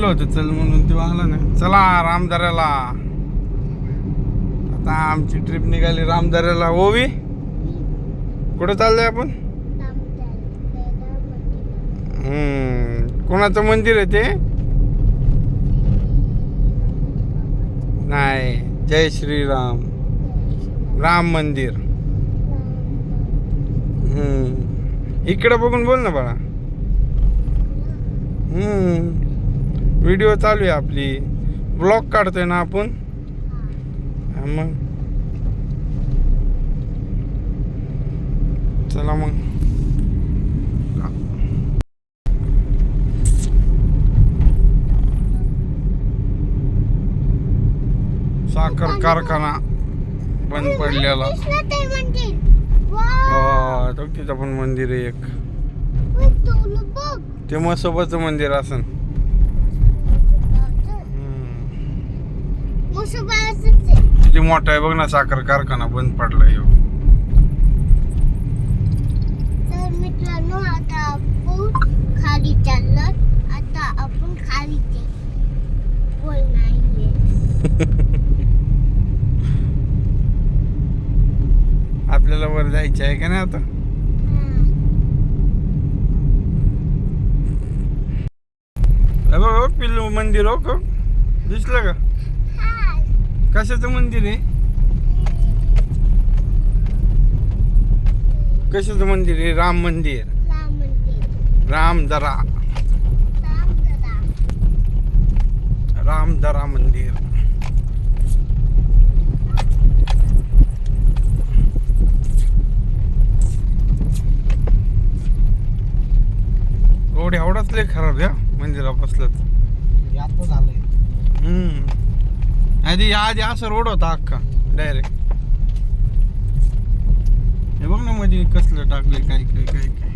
म्हणलं होतं चल म्हणून तो आला नाही. चला रामदऱ्याला. आता आमची ट्रिप निघाली रामदऱ्याला. ओवी कुठं चाललोय आपण? कोणाचं मंदिर आहे ते? नाही, जय श्रीराम राम मंदिर. इकडं बघून बोल ना बाळा. व्हिडिओ चालू आहे आपली, ब्लॉग काढतोय ना आपण. मग चला मग. साखर कारखाना बंद पडलेला. तो तिथं पण मंदिर आहे एक. ते म्हसोबाचं मंदिर असन. किती मोठा आहे बघ ना. साखर कारखाना बंद पडला. तर मित्रांनो आता आपण खाली चाललो. आता आपण खाली बोल नाहीये. आपल्याला वर जायचं आहे का नाही आता? पिल्लू मंदिर हो का दिसलं का? कशाचं मंदिर आहे? कशाचं मंदिर आहे? राम मंदिर. रामदरा. रामदरा मंदिर. रोड एवढाच लय खराब आहे मंदिरापासलंच. आता झालंय. आधी असं रोड होता अख्खा डायरेक्ट. हे बघ ना मध्ये कसलं टाकले काय काय काय काय.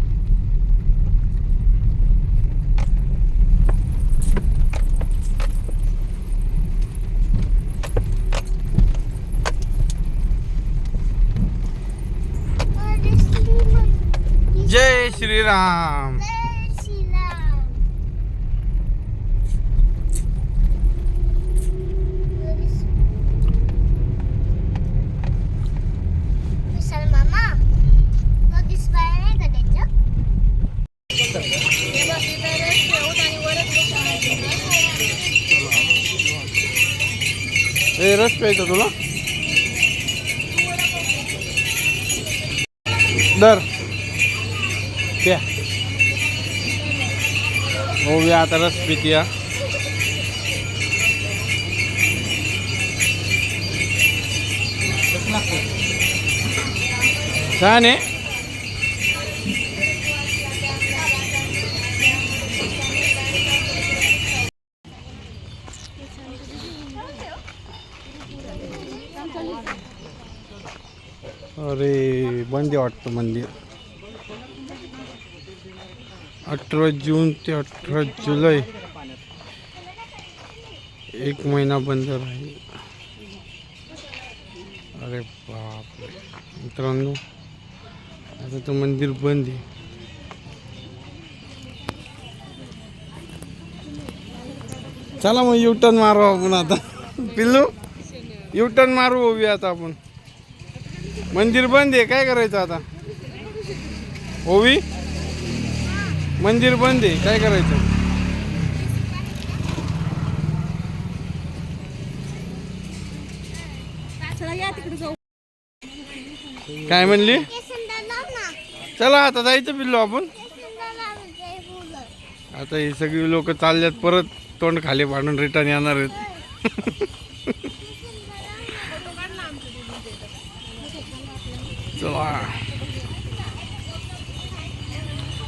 जय श्रीराम. रस प्यायचा तुला? दर प्या. हो आता रस पिती. छान आहे. अरे बंद वाटतं मंदिर. 18 जून ते 18 जुलै 1 महिना बंद राहील. अरे बापरे मित्रांनो, आता तर मंदिर बंद आहे. चला मग युटर्न मारू आपण आता. पिल्लू युटर्न मारू ओवी आता आपण. मंदिर बंद आहे, काय करायचं आता? ओवी मंदिर बंद आहे, काय करायचं? काय म्हणली? चला आता जायचं पिल्लू आपण. आता ही सगळी लोक चालल्यात, परत तोंड खाली पाडून रिटर्न येणार आहेत. चला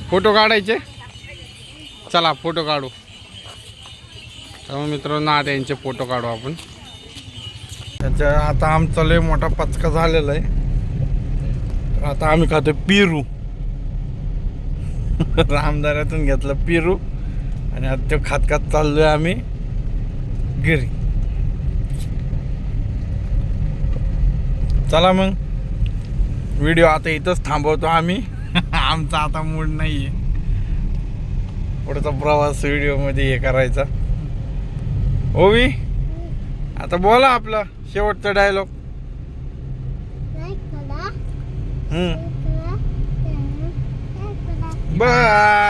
फोटो काढायचे. चला फोटो काढू. तर मित्रांनो आता यांचे फोटो काढू आपण. त्याच्या आता आमचा लय मोठा पचका झालेला आहे. तर आता आम्ही खातो पिरू. रामदाऱ्यातून घेतलं पिरू आणि आता तो खात खात चाललोय आम्ही घरी. चला मग व्हिडिओ आता इथंच थांबवतो आम्ही. आमचा आता मूड नाही आहे पुढचा प्रवास व्हिडिओमध्ये हे करायचा. ओवी आता बोला आपला शेवटचा डायलॉग. लाईक करा, हम्म शेअर करा, लाईक करा. बाय.